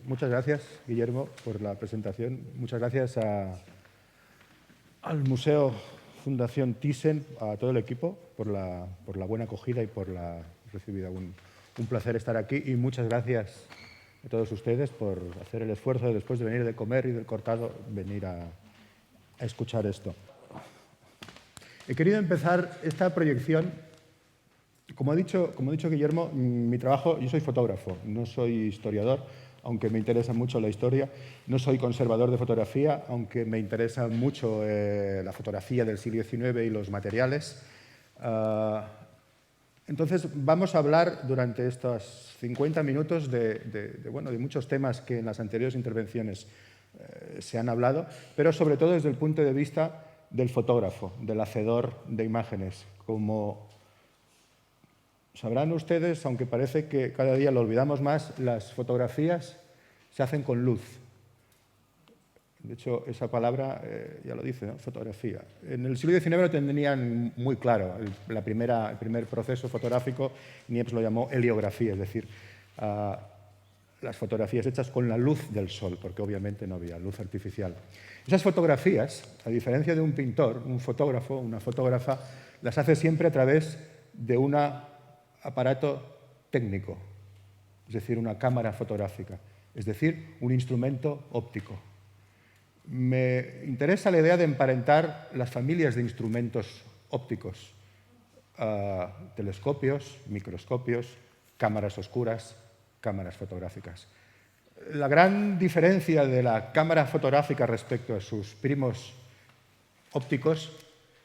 muchas gracias, Guillermo, por la presentación. Muchas gracias al Museo Fundación Thyssen, a todo el equipo, por la buena acogida y por la recibida. Un placer estar aquí y muchas gracias a todos ustedes por hacer el esfuerzo, después de venir de comer y del cortado, venir a escuchar esto. He querido empezar esta proyección. Como ha dicho Guillermo, mi trabajo, yo soy fotógrafo, no soy historiador, aunque me interesa mucho la historia. No soy conservador de fotografía, aunque me interesa mucho la fotografía del siglo XIX y los materiales. Entonces, vamos a hablar durante estos 50 minutos de muchos temas que en las anteriores intervenciones se han hablado, pero sobre todo desde el punto de vista del fotógrafo, del hacedor de imágenes. Como sabrán ustedes, aunque parece que cada día lo olvidamos más, las fotografías se hacen con luz. De hecho, esa palabra ya lo dice, ¿no? Fotografía. En el siglo XIX lo tenían muy claro. El primer proceso fotográfico, Niepce lo llamó heliografía, es decir, las fotografías hechas con la luz del sol, porque obviamente no había luz artificial. Esas fotografías, a diferencia de un pintor, un fotógrafo, una fotógrafa, las hace siempre a través de un aparato técnico, es decir, una cámara fotográfica, es decir, un instrumento óptico. Me interesa la idea de emparentar las familias de instrumentos ópticos, telescopios, microscopios, cámaras oscuras, cámaras fotográficas. La gran diferencia de la cámara fotográfica respecto a sus primos ópticos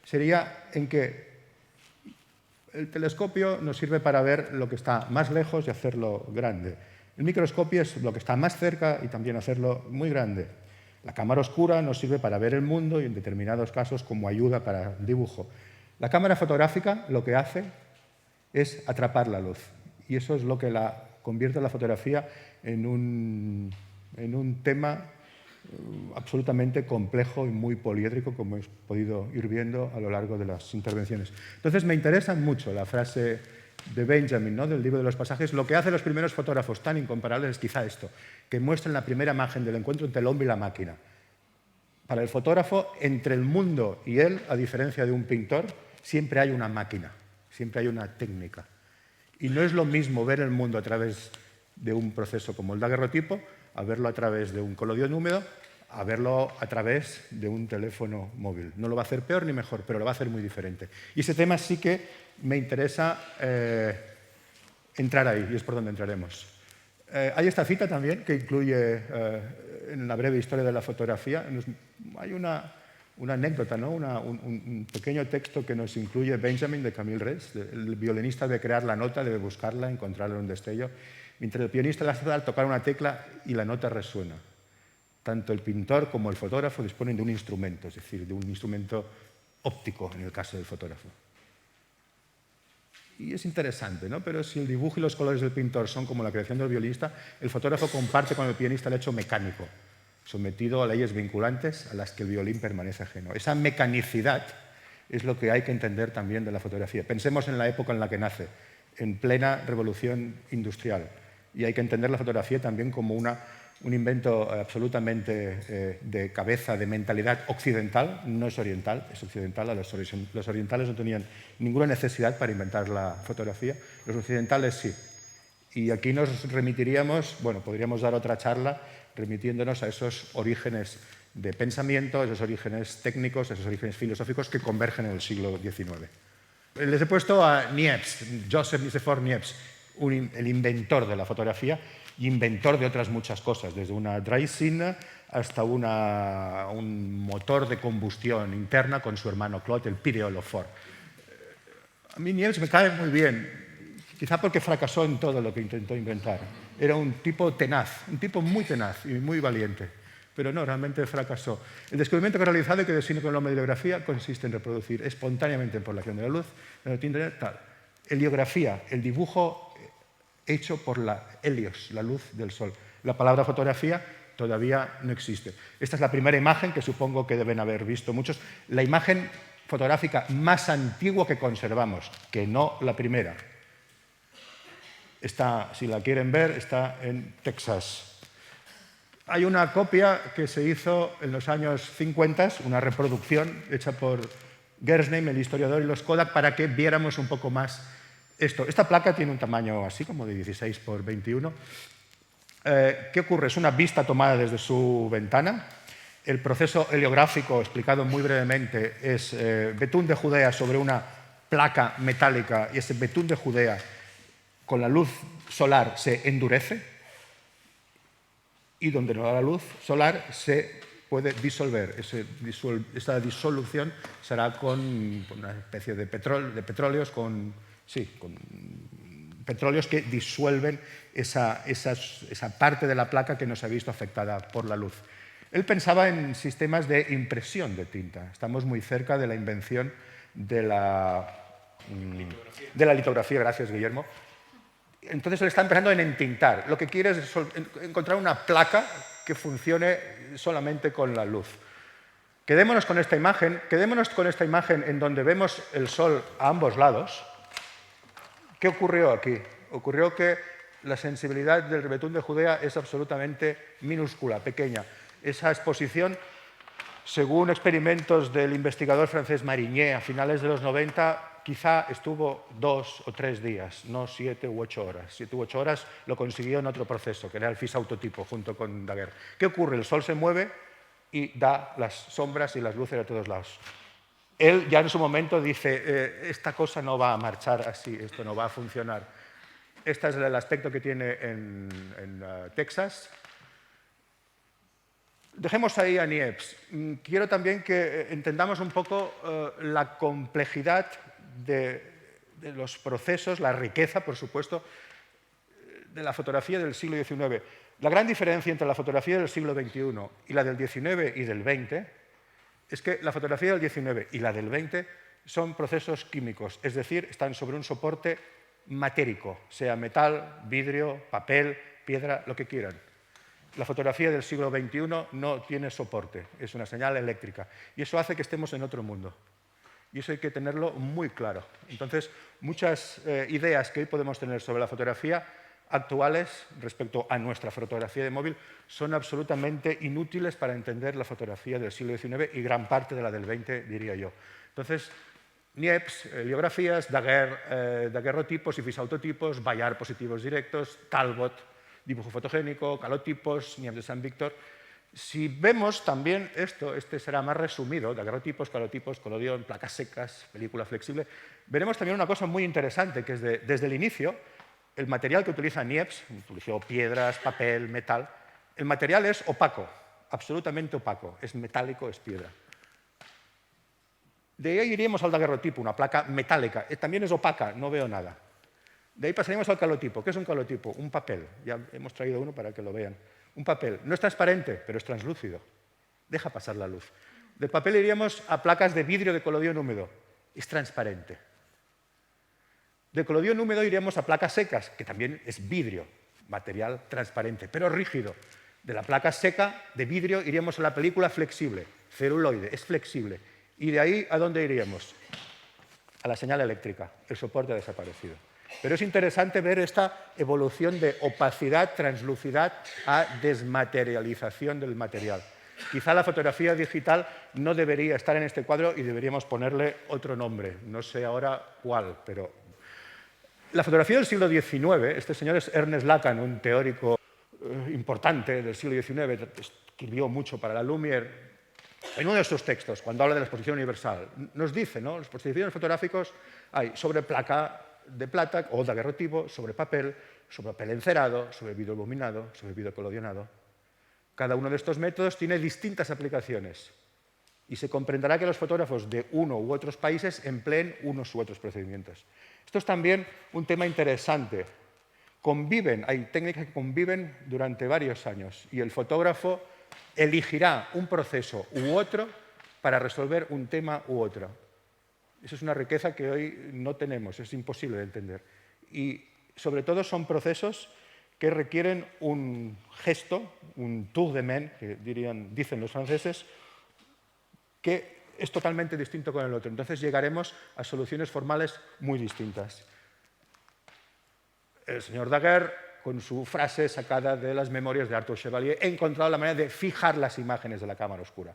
sería en que el telescopio nos sirve para ver lo que está más lejos y hacerlo grande. El microscopio es lo que está más cerca y también hacerlo muy grande. La cámara oscura nos sirve para ver el mundo y en determinados casos como ayuda para el dibujo. La cámara fotográfica lo que hace es atrapar la luz y eso es lo que la convierte la fotografía en un tema absolutamente complejo y muy poliédrico, como hemos podido ir viendo a lo largo de las intervenciones. Entonces, me interesa mucho la frase de Benjamin, ¿no?, del libro de los pasajes. Lo que hacen los primeros fotógrafos tan incomparables es quizá esto, que muestran la primera imagen del encuentro entre el hombre y la máquina. Para el fotógrafo, entre el mundo y él, a diferencia de un pintor, siempre hay una máquina, siempre hay una técnica. Y no es lo mismo ver el mundo a través de un proceso como el daguerrotipo, a verlo a través de un colodión húmedo, a verlo a través de un teléfono móvil. No lo va a hacer peor ni mejor, pero lo va a hacer muy diferente. Y ese tema sí que me interesa entrar ahí, y es por donde entraremos. Hay esta cita también que incluye en la breve historia de la fotografía. Hay una anécdota, ¿no? un pequeño texto que nos incluye Benjamin de Camille Res. El violinista debe crear la nota, debe buscarla, encontrarla en un destello, mientras el pianista la hace al tocar una tecla y la nota resuena. Tanto el pintor como el fotógrafo disponen de un instrumento, es decir, de un instrumento óptico en el caso del fotógrafo. Y es interesante, ¿no? Pero si el dibujo y los colores del pintor son como la creación del violinista, el fotógrafo comparte con el pianista el hecho mecánico, sometido a leyes vinculantes a las que el violín permanece ajeno. Esa mecanicidad es lo que hay que entender también de la fotografía. Pensemos en la época en la que nace, en plena revolución industrial. Y hay que entender la fotografía también como un invento absolutamente de cabeza, de mentalidad occidental. No es oriental, es occidental. Los orientales no tenían ninguna necesidad para inventar la fotografía. Los occidentales sí. Y aquí nos remitiríamos, bueno, podríamos dar otra charla remitiéndonos a esos orígenes de pensamiento, esos orígenes técnicos, esos orígenes filosóficos que convergen en el siglo XIX. Les he puesto a Niepce, Joseph Nicephore Niepce, el inventor de la fotografía y inventor de otras muchas cosas, desde una Draisine hasta un motor de combustión interna con su hermano Claude, el Pyréolophore. A mí Niepce me cae muy bien, quizá porque fracasó en todo lo que intentó inventar. Era un tipo tenaz, un tipo muy tenaz y muy valiente, pero no, realmente fracasó. El descubrimiento que ha realizado y que define con la heliografía consiste en reproducir espontáneamente por la acción de la luz, heliografía, el dibujo hecho por la helios, la luz del sol. La palabra fotografía todavía no existe. Esta es la primera imagen que supongo que deben haber visto muchos. La imagen fotográfica más antigua que conservamos, que no la primera. Está, si la quieren ver, está en Texas. Hay una copia que se hizo en los años 50, una reproducción hecha por Gersheim, el historiador, y los Kodak, para que viéramos un poco más esto. Esta placa tiene un tamaño así, como de 16 por 21. ¿Qué ocurre? Es una vista tomada desde su ventana. El proceso heliográfico, explicado muy brevemente, es betún de Judea sobre una placa metálica, y ese betún de Judea, con la luz solar, se endurece, y donde no da la luz solar se puede disolver. Esa disolución será con una especie de petróleos, con petróleos que disuelven esa parte de la placa que no se ha visto afectada por la luz. Él pensaba en sistemas de impresión de tinta. Estamos muy cerca de la invención de la litografía. Gracias, Guillermo. Entonces él está empezando en entintar. Lo que quiere es encontrar una placa que funcione solamente con la luz. Quedémonos con esta imagen en donde vemos el sol a ambos lados. ¿Qué ocurrió aquí? Ocurrió que la sensibilidad del betún de Judea es absolutamente minúscula, pequeña. Esa exposición, según experimentos del investigador francés Marigné a finales de los 90, quizá estuvo 2 o 3 días, no 7 u 8 horas. 7 u 8 horas lo consiguió en otro proceso, que era el FIS-autotipo, junto con Daguerre. ¿Qué ocurre? El sol se mueve y da las sombras y las luces a todos lados. Él ya en su momento dice, esta cosa no va a marchar así, esto no va a funcionar. Este es el aspecto que tiene en Texas. Dejemos ahí a Niepce. Quiero también que entendamos un poco la complejidad de los procesos, la riqueza, por supuesto, de la fotografía del siglo XIX. La gran diferencia entre la fotografía del siglo XXI y la del XIX y del XX es que la fotografía del XIX y la del XX son procesos químicos, es decir, están sobre un soporte matérico, sea metal, vidrio, papel, piedra, lo que quieran. La fotografía del siglo XXI no tiene soporte, es una señal eléctrica. Y eso hace que estemos en otro mundo. Y eso hay que tenerlo muy claro. Entonces, muchas ideas que hoy podemos tener sobre la fotografía actuales respecto a nuestra fotografía de móvil son absolutamente inútiles para entender la fotografía del siglo XIX y gran parte de la del XX, diría yo. Entonces, Niepce, heliografías, daguerrotipos y FIS-autotipos, Bayard, positivos directos, Talbot, dibujo fotogénico, calotipos, Niepce de San Víctor. Si vemos también esto, este será más resumido, daguerrotipos, calotipos, colodión, placas secas, película flexible, veremos también una cosa muy interesante, que es desde el inicio, el material que utiliza Niepce, utilizó piedras, papel, metal, el material es opaco, absolutamente opaco, es metálico, es piedra. De ahí iríamos al daguerrotipo, una placa metálica, también es opaca, no veo nada. De ahí pasaríamos al calotipo. ¿Qué es un calotipo? Un papel. Ya hemos traído uno para que lo vean. Un papel. No es transparente, pero es translúcido. Deja pasar la luz. Del papel iríamos a placas de vidrio de colodión húmedo. Es transparente. De colodión húmedo iríamos a placas secas, que también es vidrio, material transparente, pero rígido. De la placa seca, de vidrio, iríamos a la película flexible, celuloide, es flexible. Y de ahí, ¿a dónde iríamos? A la señal eléctrica. El soporte ha desaparecido. Pero es interesante ver esta evolución de opacidad, translucidad a desmaterialización del material. Quizá la fotografía digital no debería estar en este cuadro y deberíamos ponerle otro nombre. No sé ahora cuál, pero... La fotografía del siglo XIX, este señor es Ernest Lacan, un teórico importante del siglo XIX, escribió mucho para la Lumière. En uno de sus textos, cuando habla de la exposición universal, nos dice, ¿no? Las exposiciones fotográficas hay sobre placa de plata o daguerrotipo, sobre papel encerado, sobre vidrio iluminado, sobre vidrio colodionado. Cada uno de estos métodos tiene distintas aplicaciones y se comprenderá que los fotógrafos de uno u otros países empleen unos u otros procedimientos. Esto es también un tema interesante. Hay técnicas que conviven durante varios años y el fotógrafo elegirá un proceso u otro para resolver un tema u otro. Esa es una riqueza que hoy no tenemos, es imposible de entender. Y sobre todo son procesos que requieren un gesto, un tour de main, que dicen los franceses, que es totalmente distinto con el otro. Entonces llegaremos a soluciones formales muy distintas. El señor Daguerre con su frase sacada de las memorias de Arthur Chevalier, he encontrado la manera de fijar las imágenes de la cámara oscura.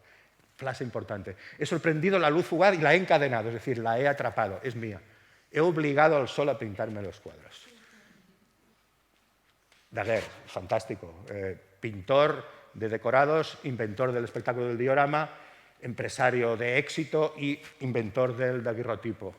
Frase importante. He sorprendido la luz fugaz y la he encadenado, es decir, la he atrapado, es mía. He obligado al sol a pintarme los cuadros. Daguerre, fantástico. Pintor de decorados, inventor del espectáculo del diorama, empresario de éxito y inventor del daguerrotipo.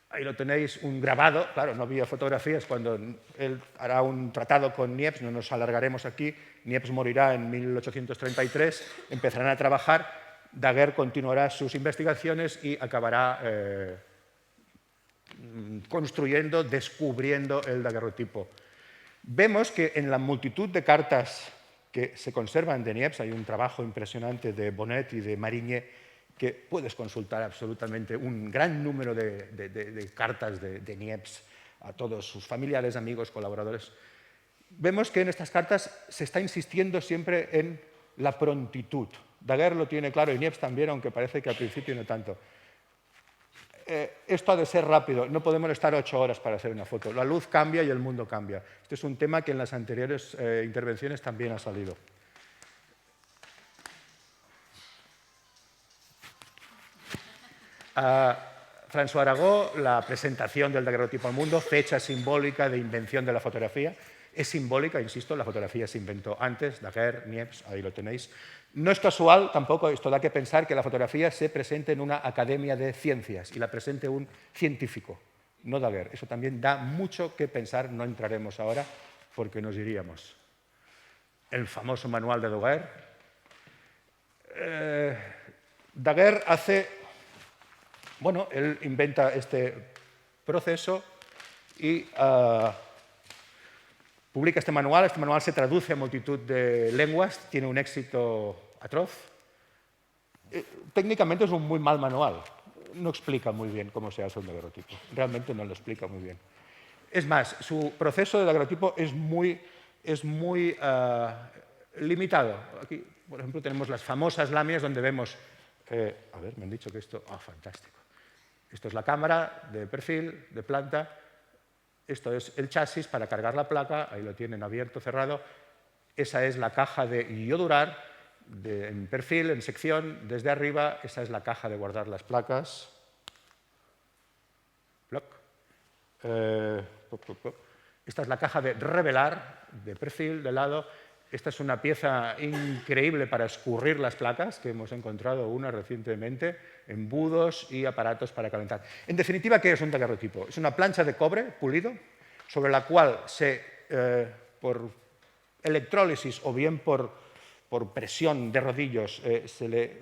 Ahí lo tenéis, un grabado, claro, no había fotografías, cuando él hará un tratado con Niepce, no nos alargaremos aquí, Niepce morirá en 1833, empezarán a trabajar, Daguerre continuará sus investigaciones y acabará construyendo, descubriendo el daguerrotipo. Vemos que en la multitud de cartas que se conservan de Niepce, hay un trabajo impresionante de Bonnet y de Marigny, que puedes consultar absolutamente un gran número de cartas de Niepce a todos sus familiares, amigos, colaboradores. Vemos que en estas cartas se está insistiendo siempre en la prontitud. Daguerre lo tiene claro y Niepce también, aunque parece que al principio no tanto. Esto ha de ser rápido, no podemos estar 8 horas para hacer una foto. La luz cambia y el mundo cambia. Este es un tema que en las anteriores intervenciones también ha salido. François Arago, la presentación del daguerrotipo al mundo, fecha simbólica de invención de la fotografía. Es simbólica, insisto, la fotografía se inventó antes, Daguerre, Niepce, ahí lo tenéis. No es casual tampoco, esto da que pensar que la fotografía se presente en una academia de ciencias y la presente un científico, no Daguerre. Eso también da mucho que pensar, no entraremos ahora porque nos iríamos. El famoso manual de Daguerre. Daguerre hace, bueno, él inventa este proceso y publica este manual se traduce a multitud de lenguas, tiene un éxito atroz. Técnicamente es un muy mal manual, no explica muy bien cómo se hace un daguerrotipo, realmente no lo explica muy bien. Es más, su proceso de daguerrotipo es muy limitado. Aquí, por ejemplo, tenemos las famosas láminas donde vemos, a ver, me han dicho que esto, fantástico. Esto es la cámara de perfil, de planta. Esto es el chasis para cargar la placa, ahí lo tienen abierto, cerrado. Esa es la caja de iodurar, en perfil, en sección, desde arriba. Esa es la caja de guardar las placas. Esta es la caja de revelar, de perfil, de lado. Esta es una pieza increíble para escurrir las placas, que hemos encontrado una recientemente, embudos y aparatos para calentar. En definitiva, ¿qué es un daguerrotipo? Es una plancha de cobre pulido, sobre la cual por electrólisis o bien por presión de rodillos, se le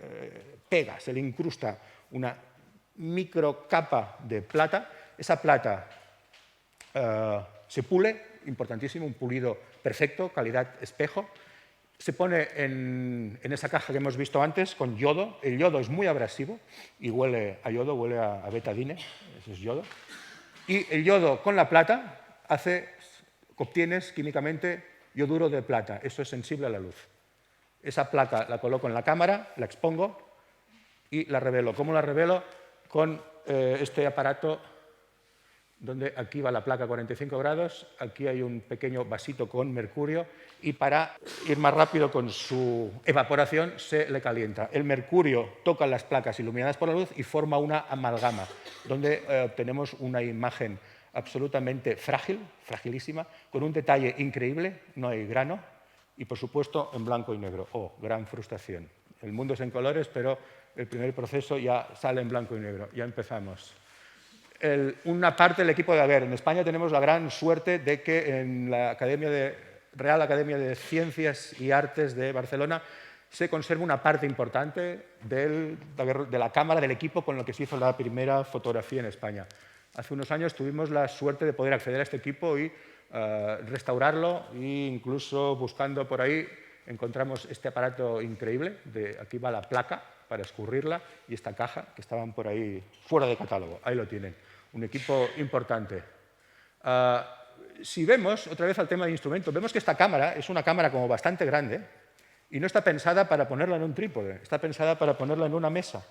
pega, se le incrusta una microcapa de plata. Esa plata se pule, importantísimo, un pulido perfecto, calidad espejo. Se pone en esa caja que hemos visto antes con yodo. El yodo es muy abrasivo y huele a yodo, huele a betadine, eso es yodo. Y el yodo con la plata obtienes químicamente yoduro de plata. Eso es sensible a la luz. Esa placa la coloco en la cámara, la expongo y la revelo. ¿Cómo la revelo? Con este aparato donde aquí va la placa a 45 grados, aquí hay un pequeño vasito con mercurio y para ir más rápido con su evaporación se le calienta. El mercurio toca las placas iluminadas por la luz y forma una amalgama, donde obtenemos una imagen absolutamente frágil, fragilísima, con un detalle increíble, no hay grano y, por supuesto, en blanco y negro. ¡Oh, gran frustración! El mundo es en colores, pero el primer proceso ya sale en blanco y negro. Ya empezamos. Una parte del equipo de Daguerre. En España tenemos la gran suerte de que en la Real Academia de Ciencias y Artes de Barcelona se conserva una parte importante de la cámara, del equipo con lo que se hizo la primera fotografía en España. Hace unos años tuvimos la suerte de poder acceder a este equipo y restaurarlo, e incluso buscando por ahí encontramos este aparato increíble. Aquí va la placa para escurrirla y esta caja que estaban por ahí fuera de catálogo. Ahí lo tienen. Un equipo importante. Si vemos, otra vez al tema de instrumentos, vemos que esta cámara es una cámara como bastante grande y no está pensada para ponerla en un trípode, está pensada para ponerla en una mesa.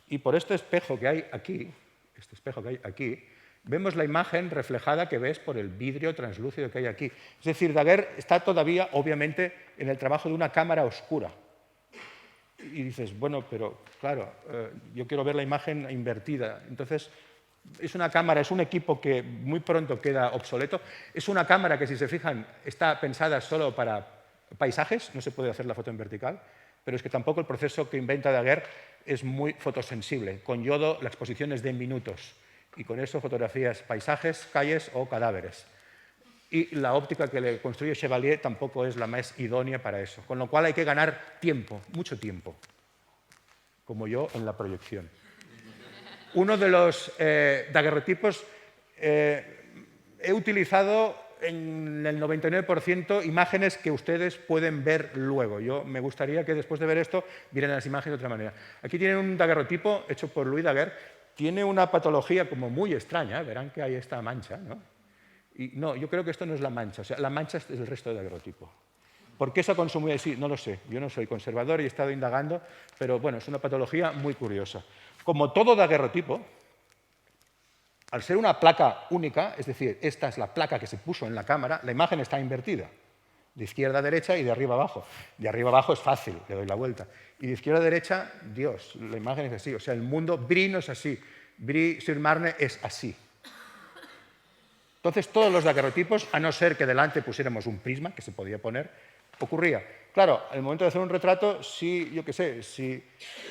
Y por este espejo que hay aquí, Vemos la imagen reflejada que ves por el vidrio translúcido que hay aquí. Es decir, Daguerre está todavía, obviamente, en el trabajo de una cámara oscura. Y dices, bueno, pero claro, yo quiero ver la imagen invertida. Entonces, es una cámara, es un equipo que muy pronto queda obsoleto. Es una cámara que, si se fijan, está pensada solo para paisajes, no se puede hacer la foto en vertical, pero es que tampoco el proceso que inventa Daguerre es muy fotosensible. Con yodo la exposición es de minutos y con eso fotografías paisajes, calles o cadáveres. Y la óptica que le construye Chevalier tampoco es la más idónea para eso, con lo cual hay que ganar tiempo, mucho tiempo, como yo en la proyección. Uno de los daguerrotipos he utilizado en el 99% imágenes que ustedes pueden ver luego. Yo me gustaría que después de ver esto vieran las imágenes de otra manera. Aquí tienen un daguerrotipo hecho por Louis Daguerre. Tiene una patología como muy extraña, verán que hay esta mancha, ¿no? Y no, yo creo que esto no es la mancha, o sea, la mancha es el resto del daguerrotipo. ¿Por qué se ha consumido así? No lo sé, yo no soy conservador y he estado indagando, pero bueno, es una patología muy curiosa. Como todo daguerrotipo, al ser una placa única, es decir, esta es la placa que se puso en la cámara, la imagen está invertida, de izquierda a derecha y de arriba a abajo. De arriba a abajo es fácil, le doy la vuelta. Y de izquierda a derecha, Dios, la imagen es así. O sea, el mundo Brie no es así, Brie-sur-Marne es así. Entonces, todos los daguerrotipos, a no ser que delante pusiéramos un prisma, que se podía poner, ocurría. Claro, al momento de hacer un retrato, si, yo qué sé, si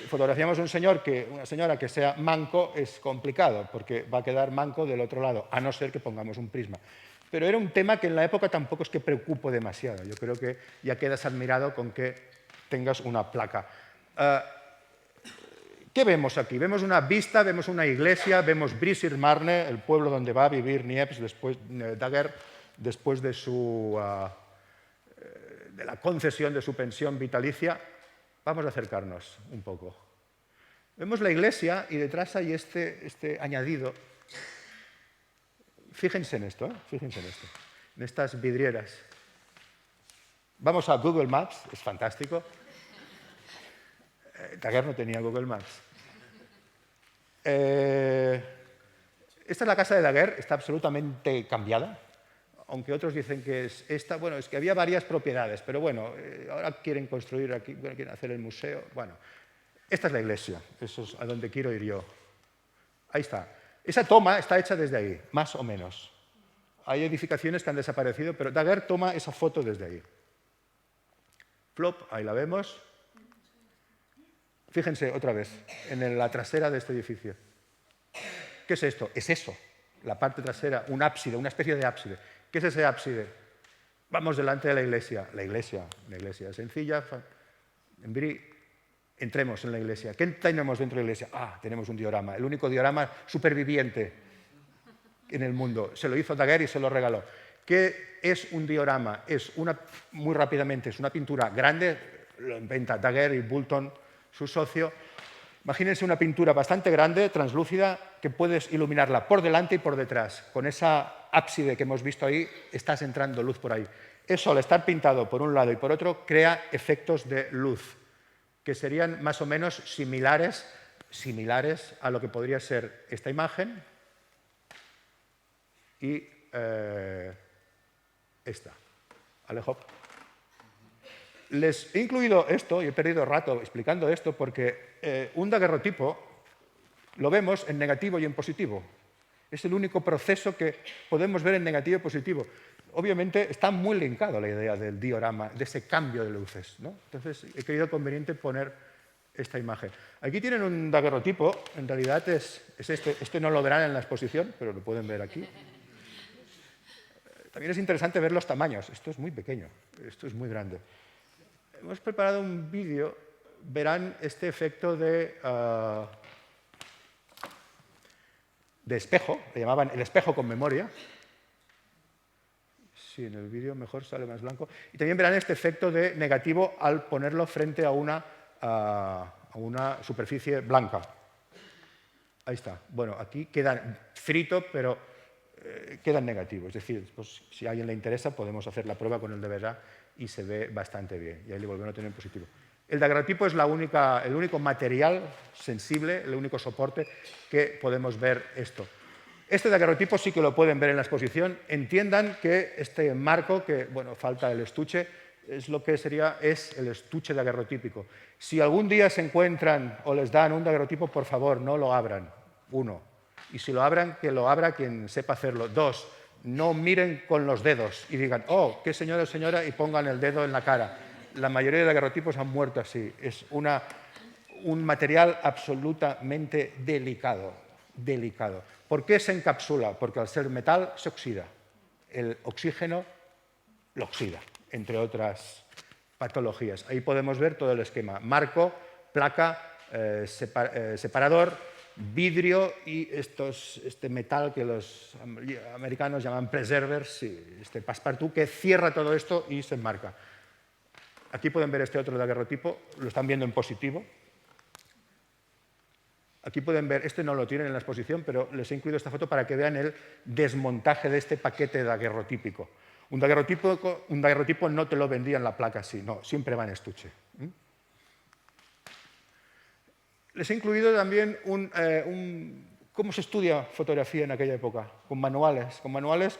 fotografiamos a una señora que sea manco, es complicado, porque va a quedar manco del otro lado, a no ser que pongamos un prisma. Pero era un tema que en la época tampoco es que preocupo demasiado. Yo creo que ya quedas admirado con que tengas una placa. ¿Qué vemos aquí? Vemos una vista, vemos una iglesia, vemos Brie-sur-Marne, el pueblo donde va a vivir Niepce, Daguerre, después de la concesión de su pensión vitalicia. Vamos a acercarnos un poco. Vemos la iglesia y detrás hay este añadido. Fíjense en esto, fíjense en esto, en estas vidrieras. Vamos a Google Maps, es fantástico. Daguerre no tenía Google Maps. Esta es la casa de Daguerre, está absolutamente cambiada, aunque otros dicen que es esta. Bueno, es que había varias propiedades, pero bueno, ahora quieren construir aquí, quieren hacer el museo. Bueno, esta es la iglesia, eso es a donde quiero ir yo. Ahí está. Esa toma está hecha desde ahí, más o menos. Hay edificaciones que han desaparecido, pero Daguerre toma esa foto desde ahí. Flop, ahí la vemos. Fíjense otra vez, en la trasera de este edificio. ¿Qué es esto? Es eso, la parte trasera, un ábside, una especie de ábside. ¿Qué es ese ábside? Vamos delante de la iglesia. La iglesia es sencilla. En Brie, entremos en la iglesia. ¿Qué tenemos dentro de la iglesia? Tenemos un diorama, el único diorama superviviente en el mundo. Se lo hizo Daguerre y se lo regaló. ¿Qué es un diorama? Muy rápidamente, es una pintura grande, lo inventa Daguerre y Boulton, su socio. Imagínense una pintura bastante grande, translúcida, que puedes iluminarla por delante y por detrás. Con esa ábside que hemos visto ahí, estás entrando luz por ahí. Eso, al estar pintado por un lado y por otro, crea efectos de luz, que serían más o menos similares a lo que podría ser esta imagen y esta. Alejo. Les he incluido esto, y he perdido rato explicando esto, porque un daguerrotipo lo vemos en negativo y en positivo. Es el único proceso que podemos ver en negativo y positivo. Obviamente está muy linkado la idea del diorama, de ese cambio de luces, ¿no? Entonces he creído conveniente poner esta imagen. Aquí tienen un daguerrotipo, en realidad es este. Este no lo verán en la exposición, pero lo pueden ver aquí. También es interesante ver los tamaños. Esto es muy pequeño, esto es muy grande. Hemos preparado un vídeo, verán este efecto de espejo, le llamaban el espejo con memoria. Sí, en el vídeo mejor sale más blanco. Y también verán este efecto de negativo al ponerlo frente a una superficie blanca. Ahí está. Bueno, aquí queda frito, pero queda en negativo. Es decir, pues, si a alguien le interesa, podemos hacer la prueba con el de verdad y se ve bastante bien. Y ahí le volvemos a tener en positivo. El daguerrotipo es el único material sensible, el único soporte que podemos ver esto. Este daguerrotipo sí que lo pueden ver en la exposición. Entiendan que este marco, que bueno, falta el estuche, es lo que es el estuche daguerrotípico. Si algún día se encuentran o les dan un daguerrotipo, por favor, no lo abran. 1. Y si lo abran, que lo abra quien sepa hacerlo. 2. No miren con los dedos y digan, oh, qué señora o señora, y pongan el dedo en la cara. La mayoría de daguerrotipos han muerto así. Es un material absolutamente delicado. ¿Por qué se encapsula? Porque al ser metal se oxida. El oxígeno lo oxida, entre otras patologías. Ahí podemos ver todo el esquema. Marco, placa, separador, vidrio y este metal que los americanos llaman preservers, este passepartout, que cierra todo esto y se enmarca. Aquí pueden ver este otro daguerrotipo, lo están viendo en positivo. Aquí pueden ver, este no lo tienen en la exposición, pero les he incluido esta foto para que vean el desmontaje de este paquete daguerrotípico. Un daguerrotipo no te lo vendía en la placa así, no, siempre va en estuche. Les he incluido también cómo se estudia fotografía en aquella época, con manuales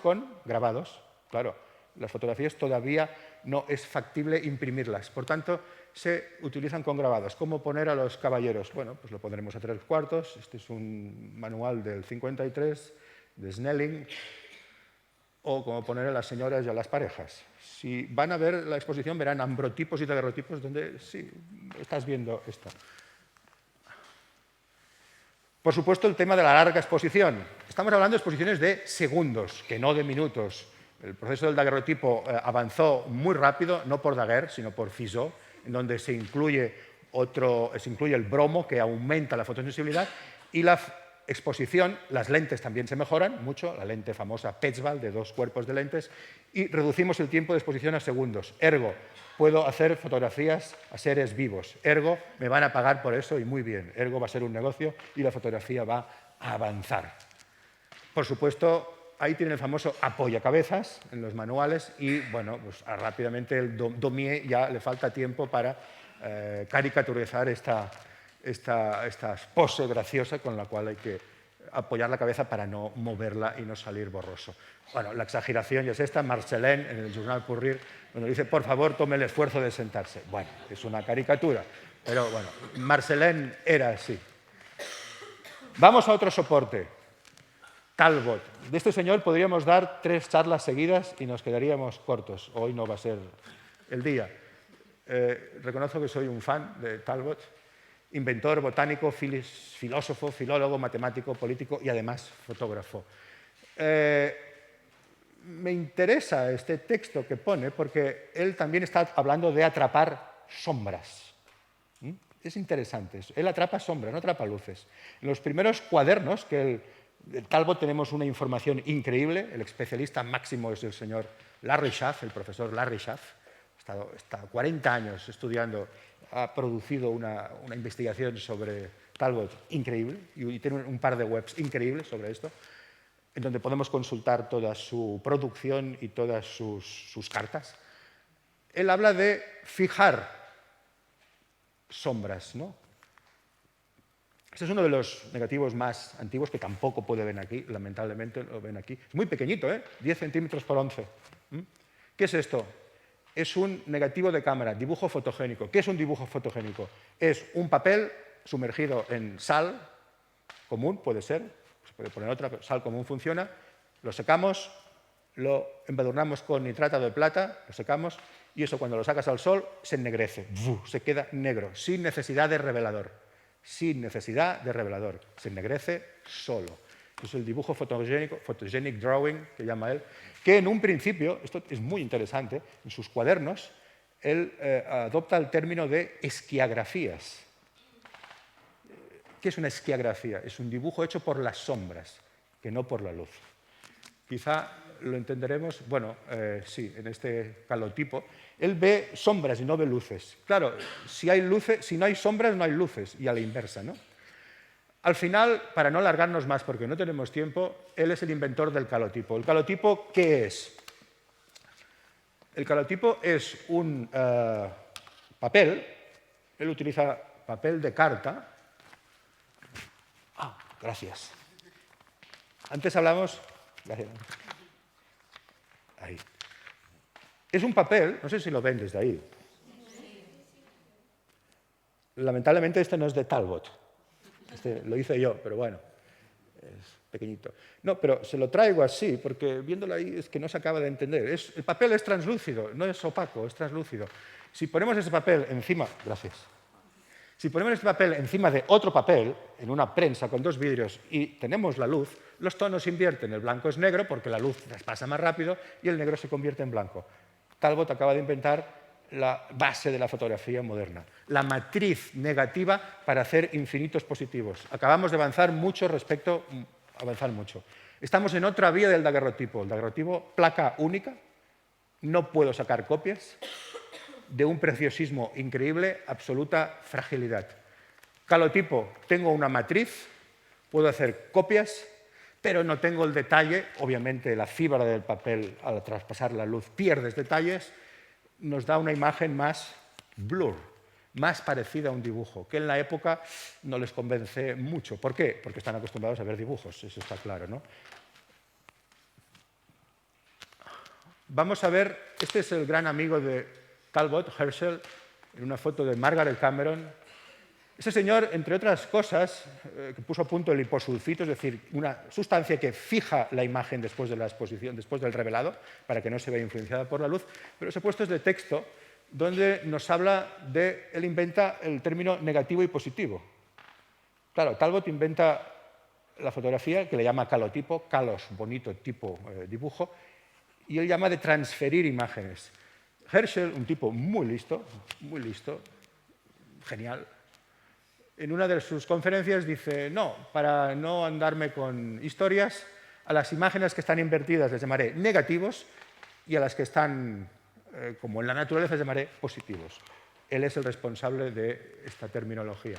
con grabados. Claro, las fotografías todavía no es factible imprimirlas, por tanto, se utilizan con grabados. ¿Cómo poner a los caballeros? Bueno, pues lo pondremos a 3/4. Este es un manual del 53 de Snelling. O cómo poner a las señoras y a las parejas. Si van a ver la exposición, verán ambrotipos y daguerrotipos donde sí, estás viendo esto. Por supuesto, el tema de la larga exposición. Estamos hablando de exposiciones de segundos, que no de minutos. El proceso del daguerrotipo avanzó muy rápido, no por Daguerre, sino por Fizeau, en donde se incluye el bromo, que aumenta la fotosensibilidad, y la exposición, las lentes también se mejoran mucho, la lente famosa Petzval de 2 cuerpos de lentes, y reducimos el tiempo de exposición a segundos. Ergo, puedo hacer fotografías a seres vivos. Ergo, me van a pagar por eso y muy bien. Ergo, va a ser un negocio y la fotografía va a avanzar. Por supuesto, ahí tienen el famoso apoyacabezas en los manuales y, bueno, pues rápidamente el Daumier ya le falta tiempo para caricaturizar esta pose graciosa con la cual hay que apoyar la cabeza para no moverla y no salir borroso. Bueno, la exageración ya es esta. Marcellin, en el Journal pour Rire, cuando dice, por favor, tome el esfuerzo de sentarse. Bueno, es una caricatura, pero bueno, Marcellin era así. Vamos a otro soporte. Talbot. De este señor podríamos dar 3 charlas seguidas y nos quedaríamos cortos. Hoy no va a ser el día. Reconozco que soy un fan de Talbot. Inventor, botánico, filósofo, filólogo, matemático, político y además fotógrafo. Me interesa este texto que pone porque él también está hablando de atrapar sombras. Es interesante. Él atrapa sombras, no atrapa luces. En los primeros cuadernos de Talbot tenemos una información increíble. El especialista máximo es el señor Larry Schaff, el profesor Larry Schaff. Está 40 años estudiando, ha producido una investigación sobre Talbot increíble y tiene un par de webs increíbles sobre esto, en donde podemos consultar toda su producción y todas sus cartas. Él habla de fijar sombras, ¿no? Este es uno de los negativos más antiguos que tampoco puede ver aquí, lamentablemente lo ven aquí. Es muy pequeñito, 10 centímetros por 11. ¿Qué es esto? Es un negativo de cámara, dibujo fotogénico. ¿Qué es un dibujo fotogénico? Es un papel sumergido en sal común, puede ser, se puede poner otra, pero sal común funciona, lo secamos, lo embadurnamos con nitrato de plata, lo secamos, y eso cuando lo sacas al sol se ennegrece, se queda negro, sin necesidad de revelador. Sin necesidad de revelador, se ennegrece solo. Es el dibujo fotogénico, photogenic drawing, que llama él, que en un principio, esto es muy interesante, en sus cuadernos, él adopta el término de esquiagrafías. ¿Qué es una esquiagrafía? Es un dibujo hecho por las sombras, que no por la luz. Quizá lo entenderemos, bueno, sí, en este calotipo. Él ve sombras y no ve luces. Claro, si no hay sombras, no hay luces, y a la inversa, ¿no? Al final, para no alargarnos más, porque no tenemos tiempo, él es el inventor del calotipo. ¿El calotipo qué es? El calotipo es un papel, él utiliza papel de carta. Gracias. Antes hablamos... Gracias. Ahí. Es un papel, no sé si lo ven desde ahí. Lamentablemente este no es de Talbot. Este lo hice yo, pero bueno, es pequeñito. No, pero se lo traigo así, porque viéndolo ahí es que no se acaba de entender. El papel es translúcido, no es opaco, es translúcido. Si ponemos ese papel encima... Gracias. Si ponemos este papel encima de otro papel, en una prensa con dos vidrios, y tenemos la luz, los tonos se invierten. El blanco es negro porque la luz pasa más rápido y el negro se convierte en blanco. Talbot acaba de inventar la base de la fotografía moderna, la matriz negativa para hacer infinitos positivos. Acabamos de avanzar mucho Estamos en otra vía del daguerrotipo. El daguerrotipo, placa única, no puedo sacar copias, de un preciosismo increíble, absoluta fragilidad. Calotipo, tengo una matriz, puedo hacer copias, pero no tengo el detalle. Obviamente la fibra del papel, al traspasar la luz, pierdes detalles, nos da una imagen más blur, más parecida a un dibujo, que en la época no les convence mucho. ¿Por qué? Porque están acostumbrados a ver dibujos, eso está claro, ¿no? Vamos a ver, este es el gran amigo de Talbot, Herschel, en una foto de Margaret Cameron. Ese señor, entre otras cosas, que puso a punto el liposulfito, es decir, una sustancia que fija la imagen después de la exposición, después del revelado, para que no se vea influenciada por la luz, pero ese puesto es de texto, donde nos habla de, él inventa el término negativo y positivo. Claro, Talbot inventa la fotografía, que le llama calotipo, calos, bonito, tipo, dibujo, y él llama de transferir imágenes. Herschel, un tipo muy listo, genial, en una de sus conferencias dice, no, para no andarme con historias, a las imágenes que están invertidas les llamaré negativos y a las que están, como en la naturaleza, les llamaré positivos. Él es el responsable de esta terminología.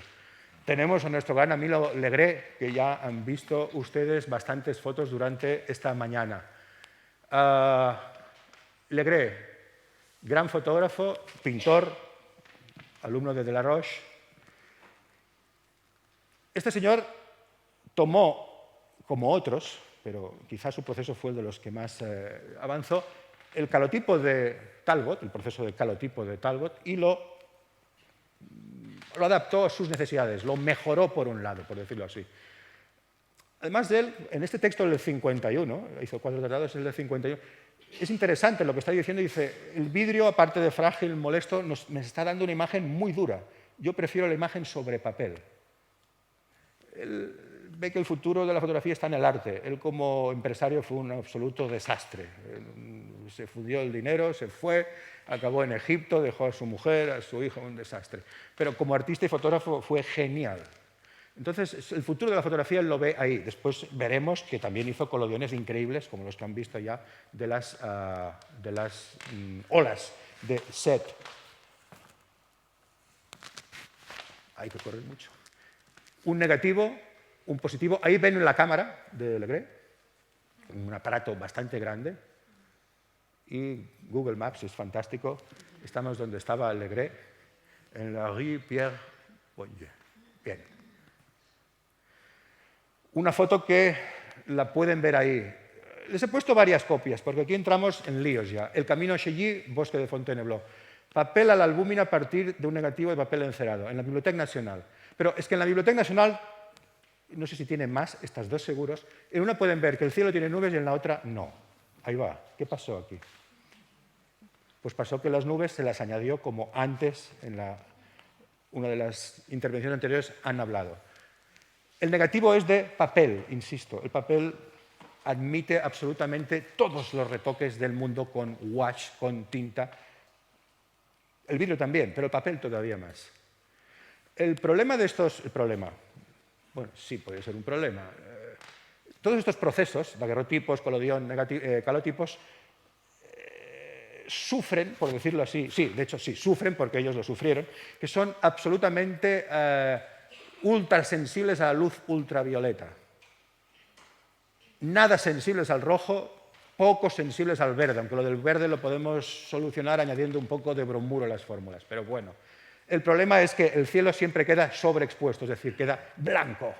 Tenemos a nuestro gran amigo Legret, que ya han visto ustedes bastantes fotos durante esta mañana. Legret, gran fotógrafo, pintor, alumno de Delaroche. Este señor tomó, como otros, pero quizás su proceso fue el de los que más avanzó, el calotipo de Talbot, el proceso de calotipo de Talbot, y lo adaptó a sus necesidades, lo mejoró por un lado, por decirlo así. Además de él, en este texto del 51, hizo 4 tratados, el del 51, es interesante lo que está diciendo, dice, el vidrio, aparte de frágil, molesto, me está dando una imagen muy dura. Yo prefiero la imagen sobre papel. Él ve que el futuro de la fotografía está en el arte. Él como empresario fue un absoluto desastre. Se fundió el dinero, se fue, acabó en Egipto, dejó a su mujer, a su hijo, un desastre. Pero como artista y fotógrafo fue genial. Entonces, el futuro de la fotografía él lo ve ahí. Después veremos que también hizo colodiones increíbles, como los que han visto ya, de las olas de Set. Hay que correr mucho. Un negativo, un positivo. Ahí ven la cámara de Legret, un aparato bastante grande. Y Google Maps es fantástico. Estamos donde estaba Legret, en la rue Pierre Bourdieu. Bien. Una foto que la pueden ver ahí. Les he puesto varias copias, porque aquí entramos en líos ya. El camino a Cheilly, bosque de Fontainebleau. Papel a la albúmina a partir de un negativo de papel encerado, en la Biblioteca Nacional. Pero es que en la Biblioteca Nacional, no sé si tiene más, estas dos seguros, en una pueden ver que el cielo tiene nubes y en la otra no. Ahí va. ¿Qué pasó aquí? Pues pasó que las nubes se las añadió como antes, en una de las intervenciones anteriores, han hablado. El negativo es de papel, insisto. El papel admite absolutamente todos los retoques del mundo con wash, con tinta. El vidrio también, pero el papel todavía más. El problema de estos... Bueno, sí, puede ser un problema. Todos estos procesos, daguerrotipos, colodión, calotipos, sufren, por decirlo así, sí, de hecho sí, sufren porque ellos lo sufrieron, que son absolutamente ultrasensibles a la luz ultravioleta. Nada sensibles al rojo, poco sensibles al verde, aunque lo del verde lo podemos solucionar añadiendo un poco de bromuro a las fórmulas, pero bueno. El problema es que el cielo siempre queda sobreexpuesto, es decir, queda blanco.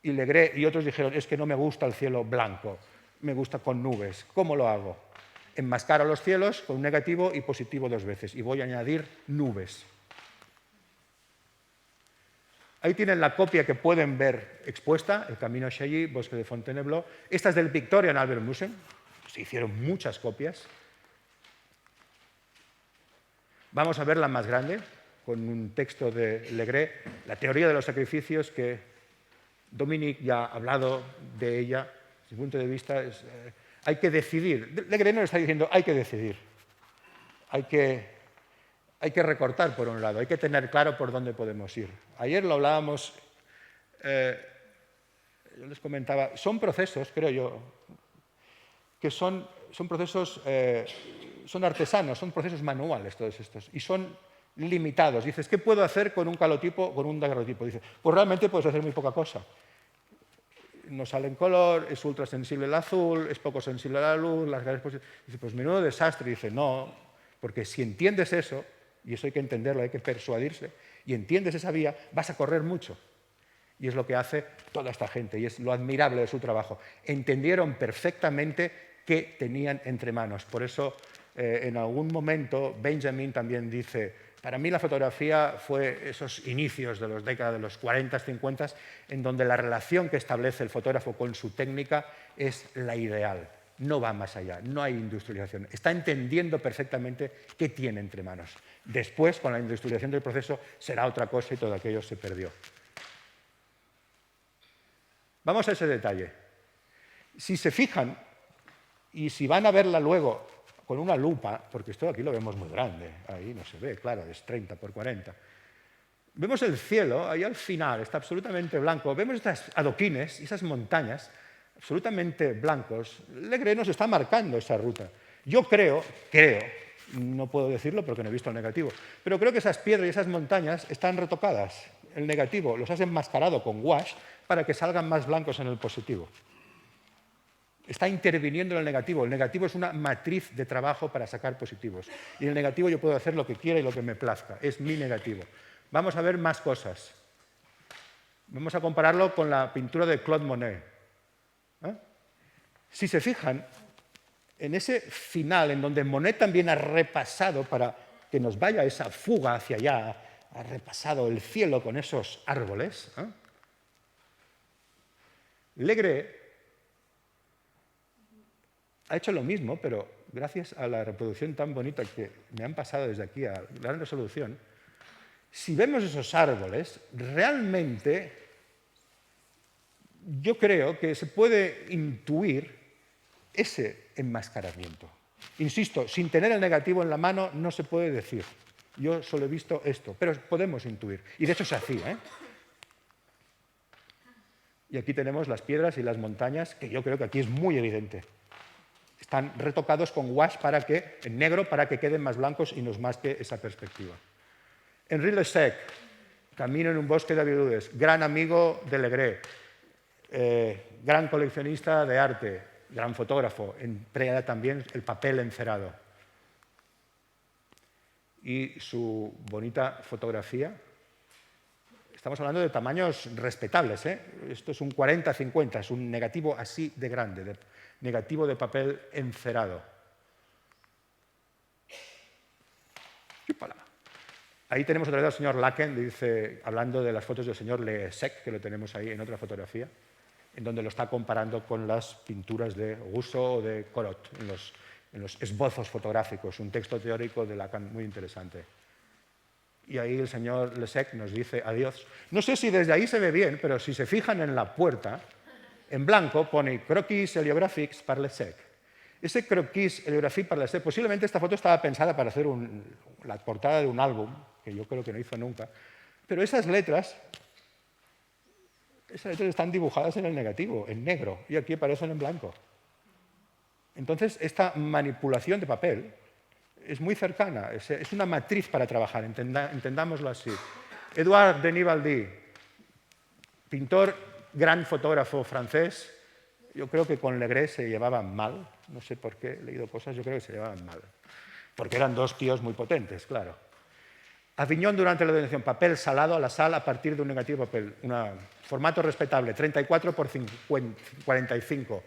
Y Legré y otros dijeron, es que no me gusta el cielo blanco, me gusta con nubes. ¿Cómo lo hago? Enmascaro los cielos con un negativo y positivo 2 veces, y voy a añadir nubes. Ahí tienen la copia que pueden ver expuesta, El Camino a Chailly, Bosque de Fontainebleau. Esta es del Victorian Albert Museum, se hicieron muchas copias. Vamos a ver la más grande, con un texto de Legré, La teoría de los sacrificios, que Dominique ya ha hablado de ella. Desde mi punto de vista, hay que decidir. Legré nos está diciendo, hay que decidir. Hay que recortar por un lado, hay que tener claro por dónde podemos ir. Ayer lo hablábamos, yo les comentaba, son procesos, creo yo, que son procesos, son artesanos, son procesos manuales todos estos, y son limitados. Dices, ¿qué puedo hacer con un calotipo, con un daguerrotipo? Dices, pues realmente puedes hacer muy poca cosa. No sale en color, es ultrasensible al azul, es poco sensible a la luz, las grandes posiciones. Dice, pues menudo desastre. Dice, no, porque si entiendes eso, y eso hay que entenderlo, hay que persuadirse, y entiendes esa vía, vas a correr mucho. Y es lo que hace toda esta gente, y es lo admirable de su trabajo. Entendieron perfectamente qué tenían entre manos. Por eso, en algún momento, Benjamin también dice, para mí la fotografía fue esos inicios de las décadas de los 40, 50, en donde la relación que establece el fotógrafo con su técnica es la ideal. No va más allá, no hay industrialización. Está entendiendo perfectamente qué tiene entre manos. Después, con la industrialización del proceso, será otra cosa y todo aquello se perdió. Vamos a ese detalle. Si se fijan, y si van a verla luego con una lupa, porque esto aquí lo vemos muy grande, ahí no se ve, claro, es 30 por 40. Vemos el cielo, ahí al final está absolutamente blanco. Vemos estas adoquines y esas montañas absolutamente blancos. Legré nos está marcando esa ruta. Yo creo, no puedo decirlo porque no he visto el negativo, pero creo que esas piedras y esas montañas están retocadas. El negativo los has enmascarado con gouache para que salgan más blancos en el positivo. Está interviniendo en el negativo. El negativo es una matriz de trabajo para sacar positivos. Y en el negativo yo puedo hacer lo que quiera y lo que me plazca. Es mi negativo. Vamos a ver más cosas. Vamos a compararlo con la pintura de Claude Monet. Si se fijan, en ese final, en donde Monet también ha repasado, para que nos vaya esa fuga hacia allá, ha repasado el cielo con esos árboles, Legré ha hecho lo mismo, pero gracias a la reproducción tan bonita que me han pasado desde aquí a gran resolución, si vemos esos árboles, realmente yo creo que se puede intuir ese enmascaramiento. Insisto, sin tener el negativo en la mano no se puede decir. Yo solo he visto esto, pero podemos intuir. Y de hecho se hacía. Y aquí tenemos las piedras y las montañas, que yo creo que aquí es muy evidente. Están retocados con gouache en negro para que queden más blancos y nos masque esa perspectiva. Henri Lessec, Camino en un bosque de virtudes, gran amigo de Legré, gran coleccionista de arte, gran fotógrafo, emplea también el papel encerado. Y su bonita fotografía. Estamos hablando de tamaños respetables. Esto es un 40-50, es un negativo así de grande, negativo de papel encerado. Ahí tenemos otra vez al señor Laken, dice, hablando de las fotos del señor Lessec, que lo tenemos ahí en otra fotografía, en donde lo está comparando con las pinturas de Rousseau o de Corot, en los esbozos fotográficos, un texto teórico de Lacan muy interesante. Y ahí el señor Lessec nos dice adiós. No sé si desde ahí se ve bien, pero si se fijan en la puerta, en blanco pone croquis héliographiques par Lessec. Ese croquis héliographique par Lessec, posiblemente esta foto estaba pensada para hacer la portada de un álbum, que yo creo que no hizo nunca, pero esas letras están dibujadas en el negativo, en negro, y aquí aparecen en blanco. Entonces, esta manipulación de papel es muy cercana, es una matriz para trabajar, entendámoslo así. Edouard Denis Baldi, pintor, gran fotógrafo francés, yo creo que con Legré se llevaban mal, no sé por qué, he leído cosas, yo creo que se llevaban mal, porque eran dos tíos muy potentes, claro. Aviñón durante la donación, papel salado a la sal a partir de un negativo de papel. Formato respetable, 34 por 45.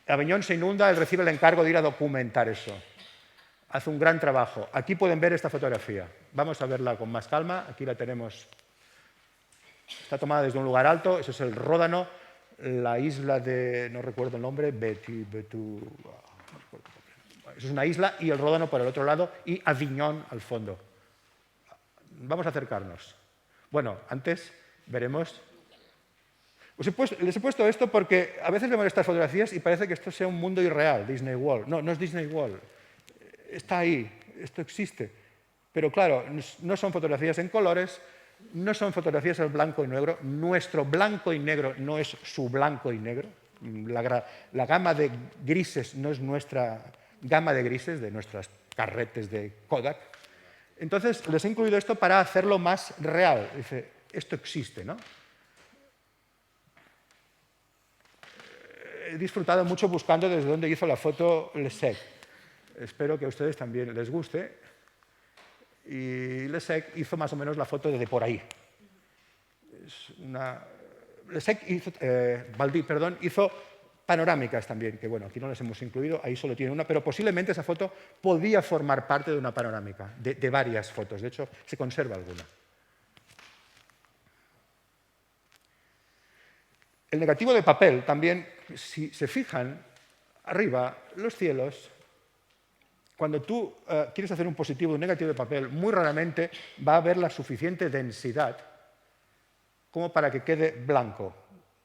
Aviñón se inunda, él recibe el encargo de ir a documentar eso. Hace un gran trabajo. Aquí pueden ver esta fotografía. Vamos a verla con más calma. Aquí la tenemos. Está tomada desde un lugar alto. Eso es el Ródano, la isla de, no recuerdo el nombre, eso es una isla, y el Ródano por el otro lado, y Aviñón al fondo. Vamos a acercarnos. Bueno, antes veremos. Les he puesto esto porque a veces vemos estas fotografías y parece que esto sea un mundo irreal, Disney World. No, no es Disney World. Está ahí, esto existe. Pero claro, no son fotografías en colores, no son fotografías en blanco y negro. Nuestro blanco y negro no es su blanco y negro. La gama de grises no es nuestra gama de grises, de nuestros carretes de Kodak. Entonces, les he incluido esto para hacerlo más real. Dice, esto existe, ¿no? He disfrutado mucho buscando desde dónde hizo la foto Lessec. Espero que a ustedes también les guste. Y Lessec hizo más o menos la foto desde por ahí. Baldí hizo panorámicas también, que bueno, aquí no las hemos incluido, ahí solo tiene una, pero posiblemente esa foto podía formar parte de una panorámica, de varias fotos. De hecho, se conserva alguna. El negativo de papel también, si se fijan, arriba, los cielos, cuando tú quieres hacer un positivo y un negativo de papel, muy raramente va a haber la suficiente densidad como para que quede blanco.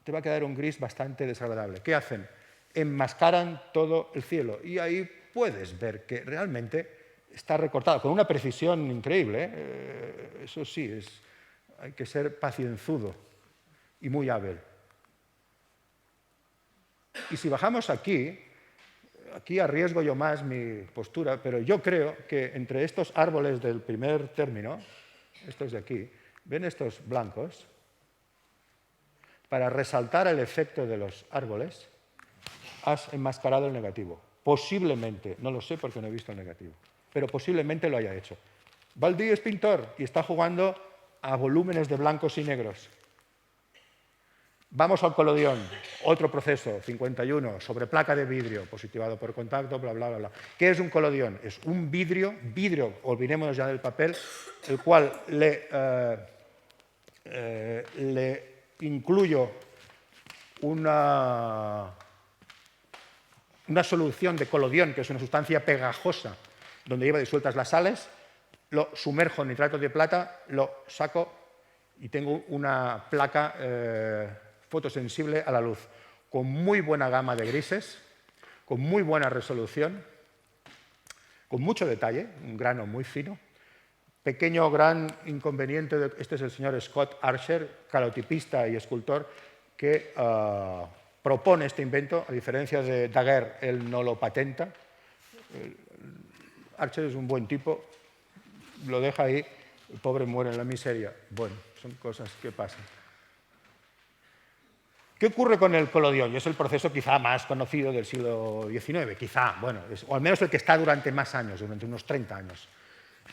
Te va a quedar un gris bastante desagradable. ¿Qué hacen? Enmascaran todo el cielo y ahí puedes ver que realmente está recortado, con una precisión increíble, ¿eh? Eso sí, hay que ser pacienzudo y muy hábil. Y si bajamos aquí arriesgo yo más mi postura, pero yo creo que entre estos árboles del primer término, estos de aquí, ¿ven estos blancos? Para resaltar el efecto de los árboles, has enmascarado el negativo. Posiblemente, no lo sé porque no he visto el negativo, pero posiblemente lo haya hecho. Baldí es pintor y está jugando a volúmenes de blancos y negros. Vamos al colodión, otro proceso, 51, sobre placa de vidrio, positivado por contacto, bla, bla, bla, bla. ¿Qué es un colodión? Es un vidrio, olvidémonos ya del papel, el cual le incluyo una solución de colodión, que es una sustancia pegajosa, donde lleva disueltas las sales, lo sumerjo en nitrato de plata, lo saco y tengo una placa fotosensible a la luz, con muy buena gama de grises, con muy buena resolución, con mucho detalle, un grano muy fino. Pequeño gran inconveniente, este es el señor Scott Archer, calotipista y escultor, que propone este invento, a diferencia de Daguerre, él no lo patenta. Archer es un buen tipo, lo deja ahí, el pobre muere en la miseria. Bueno, son cosas que pasan. ¿Qué ocurre con el colodión? Y es el proceso quizá más conocido del siglo XIX, quizá, bueno, o al menos el que está durante más años, durante unos 30 años.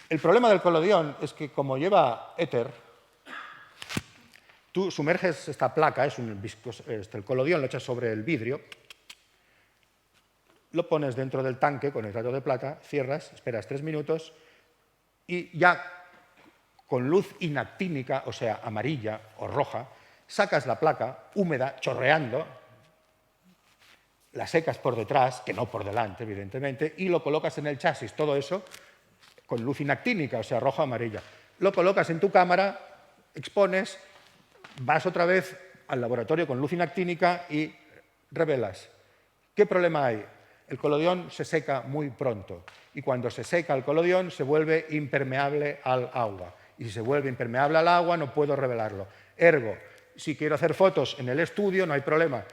El problema del colodión es que, como lleva éter, tú sumerges esta placa, el colodión lo echas sobre el vidrio, lo pones dentro del tanque con nitrato de plata, cierras, esperas 3 minutos y ya con luz inactínica, o sea, amarilla o roja, sacas la placa húmeda, chorreando, la secas por detrás, que no por delante, evidentemente, y lo colocas en el chasis. Todo eso con luz inactínica, o sea, roja o amarilla. Lo colocas en tu cámara, expones, vas otra vez al laboratorio con luz inactínica y revelas. ¿Qué problema hay? El colodión se seca muy pronto y cuando se seca el colodión se vuelve impermeable al agua. Y si se vuelve impermeable al agua no puedo revelarlo. Ergo, si quiero hacer fotos en el estudio no hay problema.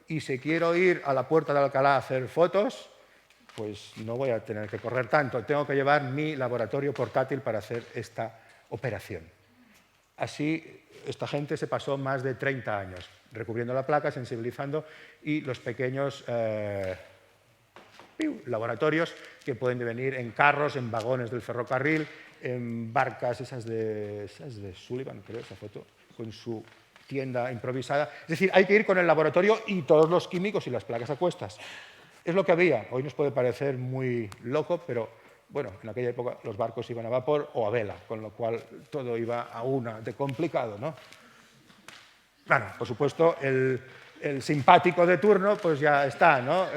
Y si quiero ir a la Puerta de Alcalá a hacer fotos, pues no voy a tener que correr tanto. Tengo que llevar mi laboratorio portátil para hacer esta operación. Así, esta gente se pasó más de 30 años recubriendo la placa, sensibilizando, y los pequeños laboratorios que pueden venir en carros, en vagones del ferrocarril, en barcas, esas de Sullivan, creo, esa foto, con su tienda improvisada. Es decir, hay que ir con el laboratorio y todos los químicos y las placas a cuestas. Es lo que había. Hoy nos puede parecer muy loco, pero bueno, en aquella época los barcos iban a vapor o a vela, con lo cual todo iba a una de complicado, ¿no? Claro, por supuesto, el simpático de turno, pues ya está, ¿no?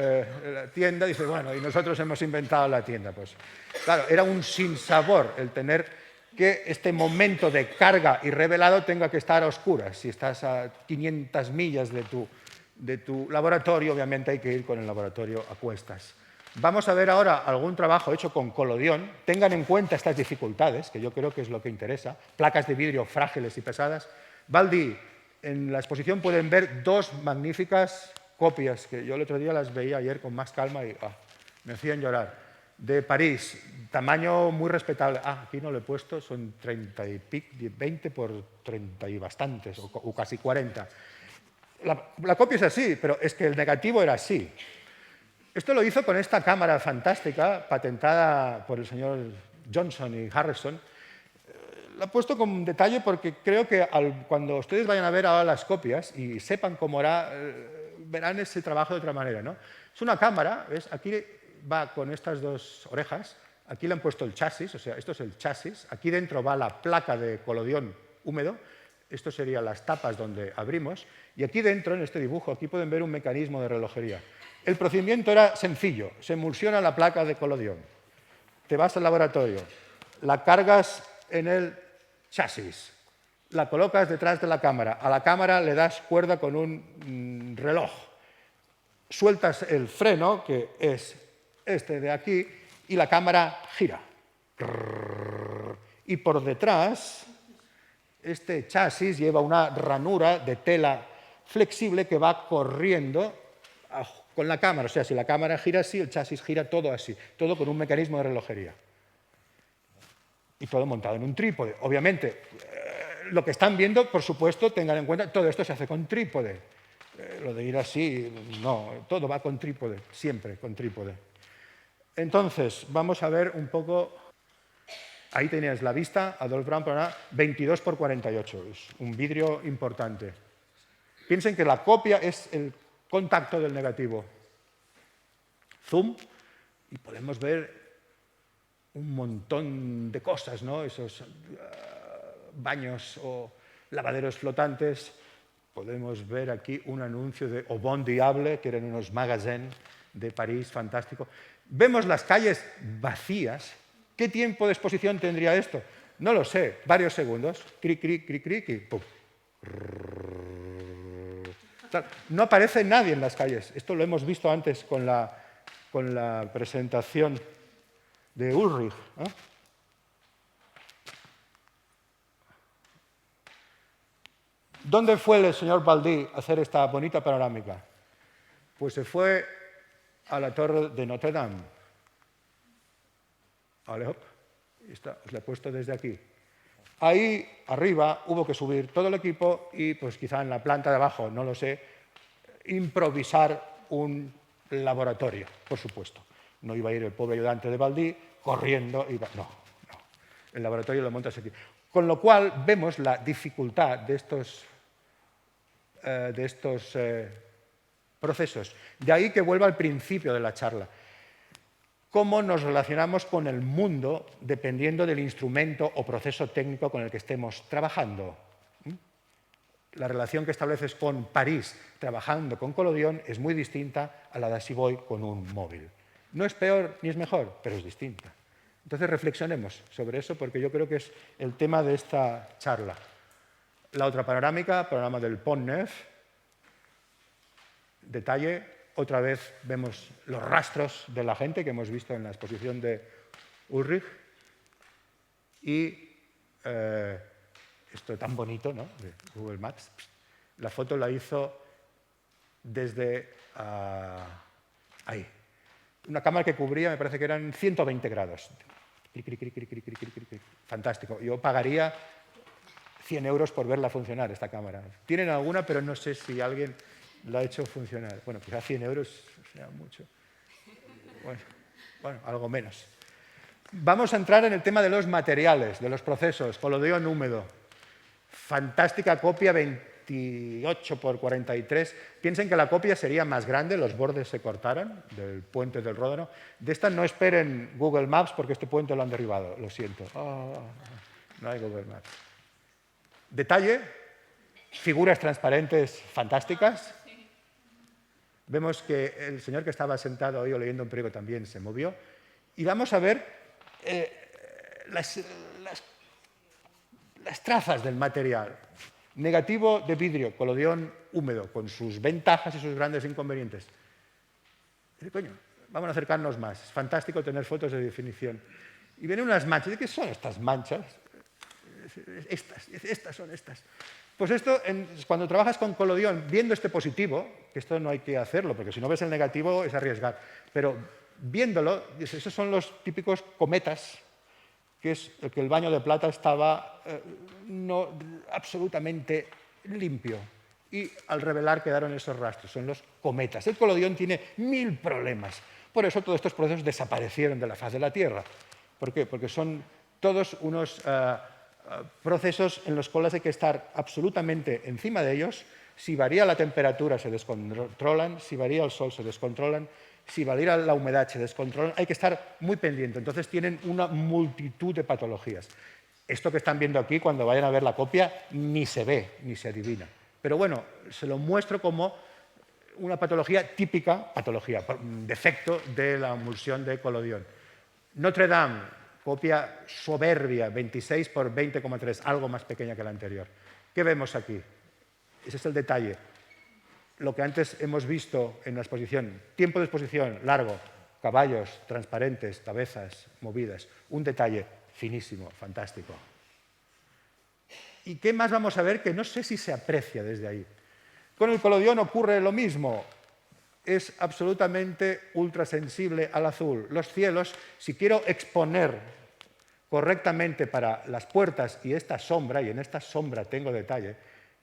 La tienda dice, bueno, y nosotros hemos inventado la tienda. Pues claro, era un sinsabor el tener que este momento de carga y revelado tenga que estar a oscuras. Si estás a 500 millas de tu laboratorio, obviamente hay que ir con el laboratorio a cuestas. Vamos a ver ahora algún trabajo hecho con colodión. Tengan en cuenta estas dificultades, que yo creo que es lo que interesa. Placas de vidrio frágiles y pesadas. Baldi, en la exposición pueden ver dos magníficas copias, que yo el otro día las veía ayer con más calma y me hacían llorar. De París, tamaño muy respetable. Aquí no lo he puesto, son 30 y pico, 20 por 30 y bastantes, o casi 40. La copia es así, pero es que el negativo era así. Esto lo hizo con esta cámara fantástica, patentada por el señor Johnson y Harrison. La he puesto con detalle porque creo que cuando ustedes vayan a ver ahora las copias y sepan cómo hará, verán ese trabajo de otra manera, ¿no? Es una cámara, ¿ves? Aquí va con estas dos orejas, aquí le han puesto el chasis, o sea, esto es el chasis, aquí dentro va la placa de colodión húmedo, esto serían las tapas donde abrimos, y aquí dentro, en este dibujo, aquí pueden ver un mecanismo de relojería. El procedimiento era sencillo, se emulsiona la placa de colodión, te vas al laboratorio, la cargas en el chasis, la colocas detrás de la cámara, a la cámara le das cuerda con un reloj, sueltas el freno, que es este de aquí, y la cámara gira. Y por detrás, este chasis lleva una ranura de tela flexible que va corriendo con la cámara. O sea, si la cámara gira así, el chasis gira todo así, todo con un mecanismo de relojería. Y todo montado en un trípode. Obviamente, lo que están viendo, por supuesto, tengan en cuenta, todo esto se hace con trípode. Lo de ir así, no, todo va con trípode, siempre con trípode. Entonces, vamos a ver un poco. Ahí tenías la vista, Adolphe Brown, 22 por 48, es un vidrio importante. Piensen que la copia es el contacto del negativo. Zoom, y podemos ver un montón de cosas, ¿no? Esos baños o lavaderos flotantes. Podemos ver aquí un anuncio de Au Bon Diable, que eran unos magasins de París, fantástico. Vemos las calles vacías. ¿Qué tiempo de exposición tendría esto? No lo sé, varios segundos. Cric, cric, cric, cric, y pum. No aparece nadie en las calles. Esto lo hemos visto antes con la presentación de Ulrich. ¿Dónde fue el señor Baldi a hacer esta bonita panorámica? Pues se fue a la torre de Notre Dame. Vale, os la he puesto desde aquí. Ahí arriba hubo que subir todo el equipo y pues quizá en la planta de abajo, no lo sé, improvisar un laboratorio, por supuesto. No iba a ir el pobre ayudante de Baldi corriendo, no. El laboratorio lo montas aquí. Con lo cual vemos la dificultad de estos procesos. De ahí que vuelva al principio de la charla. Cómo nos relacionamos con el mundo dependiendo del instrumento o proceso técnico con el que estemos trabajando. La relación que estableces con París trabajando con colodión es muy distinta a la de si voy con un móvil. No es peor ni es mejor, pero es distinta. Entonces reflexionemos sobre eso porque yo creo que es el tema de esta charla. La otra panorámica, panorama del Pont Neuf. Detalle, otra vez vemos los rastros de la gente que hemos visto en la exposición de Ulrich. Y esto tan bonito, ¿no?, de Google Maps. La foto la hizo desde ahí. Una cámara que cubría, me parece que eran 120 grados. Fantástico. Yo pagaría 100 euros por verla funcionar, esta cámara. Tienen alguna, pero no sé si alguien la ha hecho funcionar. Bueno, quizá 100 euros sea mucho. Bueno, algo menos. Vamos a entrar en el tema de los materiales, de los procesos, collodion húmedo. Fantástica copia 28 por 43. Piensen que la copia sería más grande, los bordes se cortaran del puente del Ródano. De esta no esperen Google Maps porque este puente lo han derribado, lo siento. No hay Google Maps. Detalle, figuras transparentes fantásticas. Vemos que el señor que estaba sentado hoy o leyendo un periódico también se movió. Y vamos a ver las trazas del material. Negativo de vidrio, collodion húmedo, con sus ventajas y sus grandes inconvenientes. Coño, vamos a acercarnos más. Es fantástico tener fotos de definición. Y vienen unas manchas. ¿De qué son estas manchas? Estas son estas. Pues esto, cuando trabajas con collodion, viendo este positivo, que esto no hay que hacerlo, porque si no ves el negativo es arriesgar, pero viéndolo, esos son los típicos cometas, que es que el baño de plata estaba no absolutamente limpio. Y al revelar quedaron esos rastros, son los cometas. El collodion tiene 1000 problemas. Por eso todos estos procesos desaparecieron de la faz de la Tierra. ¿Por qué? Porque son todos unos procesos en los cuales hay que estar absolutamente encima de ellos. Si varía la temperatura se descontrolan, si varía el sol se descontrolan, si varía la humedad se descontrolan, hay que estar muy pendiente. Entonces tienen una multitud de patologías. Esto que están viendo aquí, cuando vayan a ver la copia, ni se ve, ni se adivina. Pero bueno, se lo muestro como una patología típica, defecto de la emulsión de collodion. Notre Dame, copia soberbia, 26 por 20,3, algo más pequeña que la anterior. ¿Qué vemos aquí? Ese es el detalle. Lo que antes hemos visto en la exposición, tiempo de exposición largo, caballos transparentes, cabezas movidas, un detalle finísimo, fantástico. ¿Y qué más vamos a ver que no sé si se aprecia desde ahí? Con el collodion ocurre lo mismo. Es absolutamente ultrasensible al azul. Los cielos, si quiero exponer correctamente para las puertas y esta sombra, y en esta sombra tengo detalle,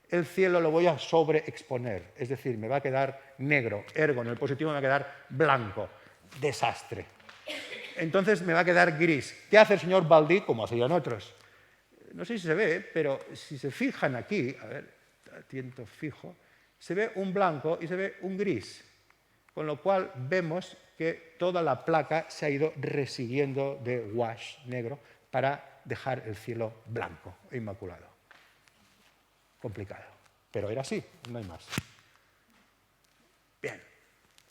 el cielo lo voy a sobreexponer, es decir, me va a quedar negro, ergo en el positivo me va a quedar blanco, desastre. Entonces me va a quedar gris. ¿Qué hace el señor Baldí? Como hacían otros. No sé si se ve, pero si se fijan aquí, a ver, tiento fijo, se ve un blanco y se ve un gris, con lo cual vemos que toda la placa se ha ido resiguiendo de wash negro para dejar el cielo blanco e inmaculado. Complicado, pero era así, no hay más. Bien,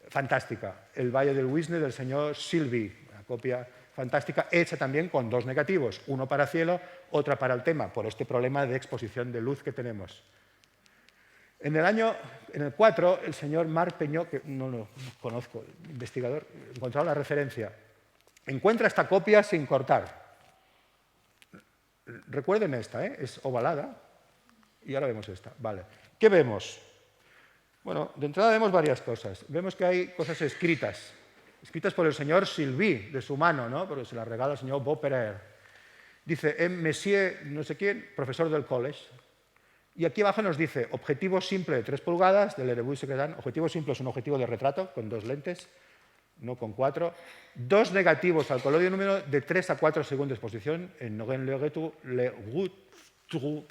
fantástica. El Valle del Wisne del señor Silvi, una copia fantástica, hecha también con dos negativos, uno para cielo, otra para el tema, por este problema de exposición de luz que tenemos. En el 4, el señor Marc Peñó, que no lo conozco, investigador, encontrado la referencia, encuentra esta copia sin cortar. Recuerden esta, es ovalada, y ahora vemos esta. Vale. ¿Qué vemos? Bueno, de entrada vemos varias cosas. Vemos que hay cosas escritas por el señor Sylvie, de su mano, ¿no? Porque se las regala el señor Beauperer. Dice, Monsieur, no sé quién, profesor del college. Y aquí abajo nos dice, objetivo simple de 3 pulgadas, del Leroy-Secretan. Objetivo simple es un objetivo de retrato con 2 lentes, no con 4. 2 negativos al collodion húmedo de 3 a 4 segundos de exposición en Nogent-le-Rotrou.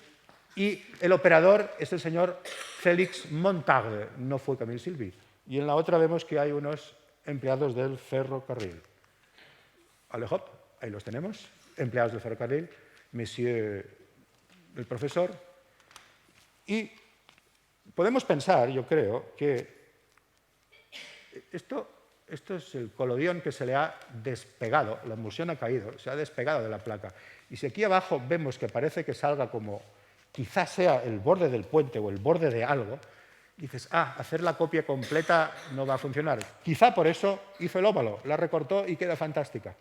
Y el operador es el señor Félix Montague, no fue Camille Sylvie. Y en la otra vemos que hay unos empleados del ferrocarril. Allez-hop, ahí los tenemos, empleados del ferrocarril, monsieur el profesor. Y podemos pensar, yo creo, que esto es el collodion que se le ha despegado, la emulsión ha caído, se ha despegado de la placa. Y si aquí abajo vemos que parece que salga como quizás sea el borde del puente o el borde de algo, dices, hacer la copia completa no va a funcionar. Quizá por eso hizo el óvalo, la recortó y queda fantástica.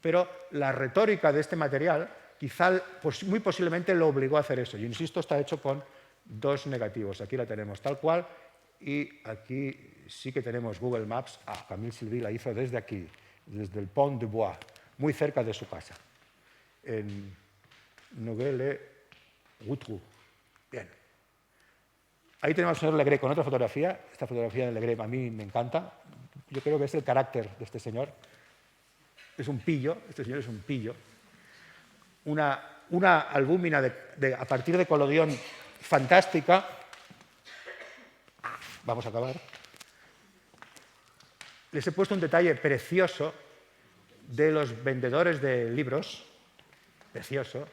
Pero la retórica de este material quizá muy posiblemente lo obligó a hacer eso. Yo insisto, está hecho con 2 negativos. Aquí la tenemos tal cual y aquí sí que tenemos Google Maps. Camille Sylvie la hizo desde aquí, desde el Pont de Bois, muy cerca de su casa, en Nogent-le-Rotrou. Bien. Ahí tenemos al señor Legret con otra fotografía. Esta fotografía de Legret a mí me encanta. Yo creo que es el carácter de este señor. es un pillo, este señor es un pillo. Una albúmina a partir de colodión fantástica. Vamos a acabar. Les he puesto un detalle precioso de los vendedores de libros, precioso,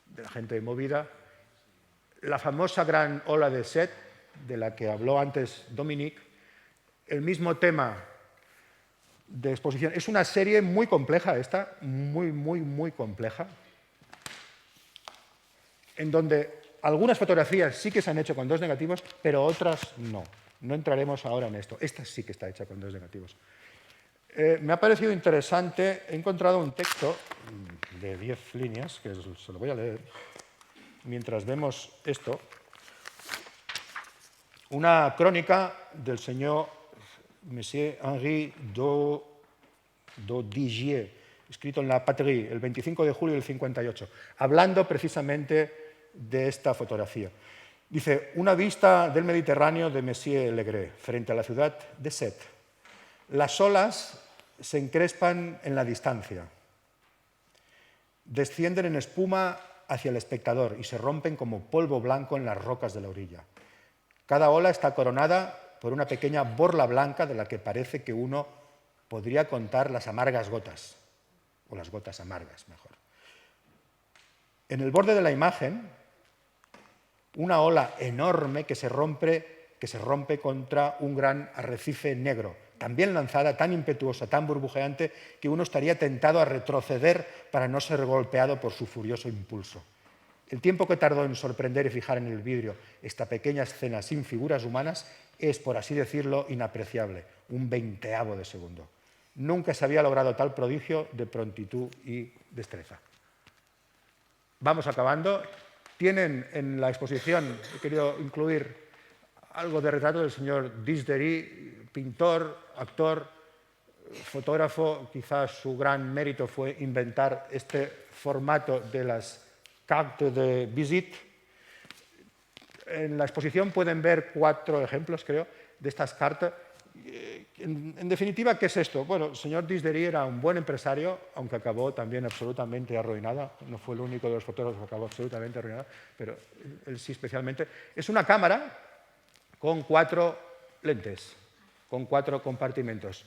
de la gente movida. La famosa gran ola de Set, de la que habló antes Dominique, el mismo tema de exposición. Es una serie muy compleja esta, muy compleja, en donde algunas fotografías sí que se han hecho con 2 negativos, pero otras no. No entraremos ahora en esto. Esta sí que está hecha con 2 negativos. Me ha parecido interesante, he encontrado un texto de 10 líneas, que se lo voy a leer, mientras vemos esto, una crónica del señor Monsieur Henri Dodigier, escrito en La Patrie, el 25 de julio del 58, hablando precisamente de esta fotografía. Dice, una vista del Mediterráneo de Messier Legré, frente a la ciudad de Sète. Las olas se encrespan en la distancia, descienden en espuma hacia el espectador y se rompen como polvo blanco en las rocas de la orilla. Cada ola está coronada por una pequeña borla blanca de la que parece que uno podría contar las amargas gotas, o las gotas amargas, mejor. En el borde de la imagen, una ola enorme que se rompe contra un gran arrecife negro, también lanzada, tan impetuosa, tan burbujeante, que uno estaría tentado a retroceder para no ser golpeado por su furioso impulso. El tiempo que tardó en sorprender y fijar en el vidrio esta pequeña escena sin figuras humanas es, por así decirlo, inapreciable, un 20avo de segundo. Nunca se había logrado tal prodigio de prontitud y destreza. Vamos acabando. Tienen en la exposición, he querido incluir algo de retrato del señor Disdery, pintor, actor, fotógrafo. Quizás su gran mérito fue inventar este formato de las cartes de visite. En la exposición pueden ver 4 ejemplos, creo, de estas cartas. En definitiva, ¿qué es esto? Bueno, el señor Disdery era un buen empresario, aunque acabó también absolutamente arruinado. No fue el único de los fotógrafos que acabó absolutamente arruinado, pero él sí especialmente. Es una cámara con 4 lentes, con 4 compartimentos.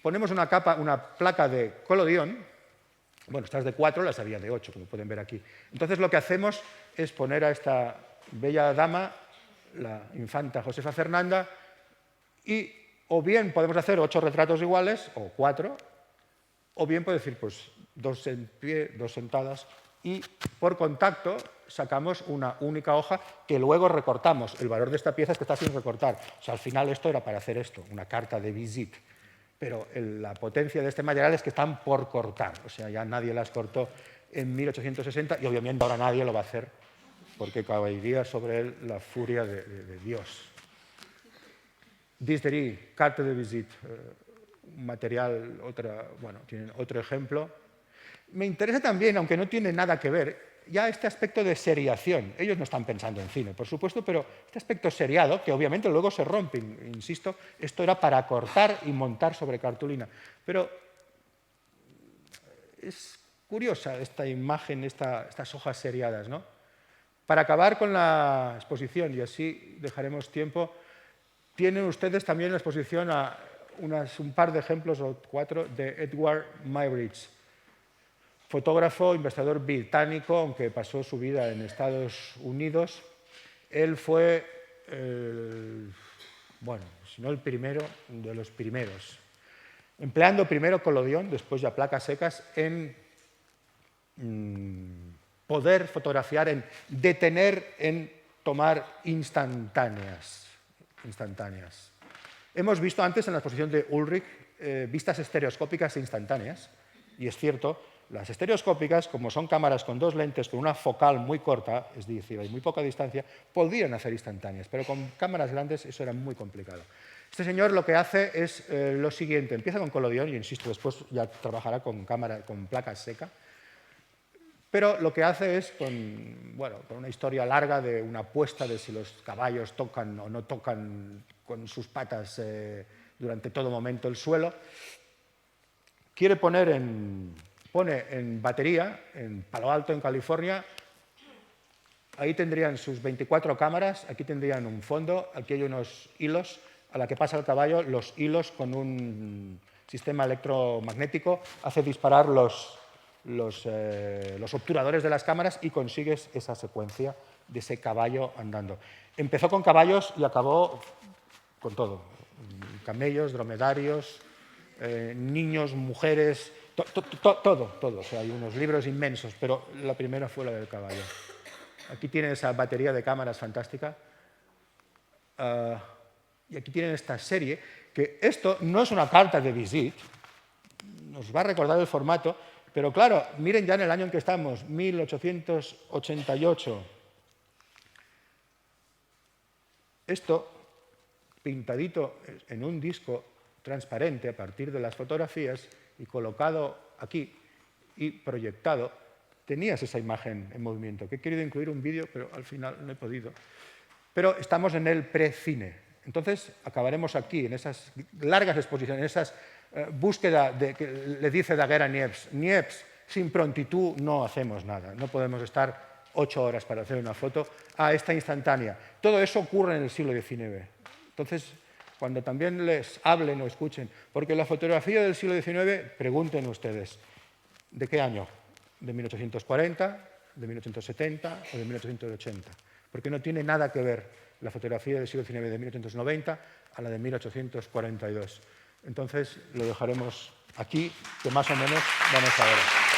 Ponemos una placa de colodión. Bueno, estas de 4, las había de 8, como pueden ver aquí. Entonces lo que hacemos es poner a esta bella dama, la infanta Josefa Fernanda, y o bien podemos hacer 8 retratos iguales, o 4, o bien puedo decir, pues 2 en pie, 2 sentadas, y por contacto sacamos una única hoja que luego recortamos. El valor de esta pieza es que está sin recortar. O sea, al final esto era para hacer esto, una carta de visite. Pero la potencia de este material es que están por cortar. O sea, ya nadie las cortó en 1860 y obviamente ahora nadie lo va a hacer porque caería sobre él la furia de Dios. Disdery, carte de visite, un material, tienen otro ejemplo. Me interesa también, aunque no tiene nada que ver, ya este aspecto de seriación. Ellos no están pensando en cine, por supuesto, pero este aspecto seriado, que obviamente luego se rompe, insisto, esto era para cortar y montar sobre cartulina. Pero es curiosa esta imagen, estas hojas seriadas, ¿no? Para acabar con la exposición, y así dejaremos tiempo, tienen ustedes también en la exposición un par de ejemplos, o 4, de Edward Muybridge, fotógrafo, investigador británico, aunque pasó su vida en Estados Unidos. Él fue, si no el primero, de los primeros, empleando primero colodión, después ya placas secas, en poder fotografiar, en detener, en tomar instantáneas. Hemos visto antes en la exposición de Ulrich vistas estereoscópicas e instantáneas, y es cierto, las estereoscópicas, como son cámaras con 2 lentes, con una focal muy corta, es decir, hay muy poca distancia, podían hacer instantáneas, pero con cámaras grandes eso era muy complicado. Este señor lo que hace es lo siguiente, empieza con colodión, y insisto, después ya trabajará con placa seca, pero lo que hace es, con una historia larga de una apuesta de si los caballos tocan o no tocan con sus patas durante todo momento el suelo, pone en batería, en Palo Alto, en California. Ahí tendrían sus 24 cámaras, aquí tendrían un fondo, aquí hay unos hilos a la que pasa el caballo, los hilos con un sistema electromagnético hace disparar los obturadores de las cámaras y consigues esa secuencia de ese caballo andando. Empezó con caballos y acabó con todo. Camellos, dromedarios, niños, mujeres, todo. O sea, hay unos libros inmensos, pero la primera fue la del caballo. Aquí tienen esa batería de cámaras fantástica. Y aquí tienen esta serie, que esto no es una carta de visita, nos va a recordar el formato, pero claro, miren ya en el año en que estamos, 1888. Esto, pintadito en un disco transparente a partir de las fotografías y colocado aquí y proyectado, tenías esa imagen en movimiento, que he querido incluir un vídeo, pero al final no he podido. Pero estamos en el precine. Entonces, acabaremos aquí, en esas largas exposiciones, en esas búsqueda que le dice Daguerre a Niepce. Niepce, sin prontitud no hacemos nada. No podemos estar 8 horas para hacer una foto a esta instantánea. Todo eso ocurre en el siglo XIX. Entonces, cuando también les hablen o escuchen, porque la fotografía del siglo XIX, pregunten ustedes, ¿de qué año? ¿De 1840, de 1870 o de 1880? Porque no tiene nada que ver la fotografía del siglo XIX de 1890 a la de 1842. Entonces, lo dejaremos aquí, que más o menos vamos a ver.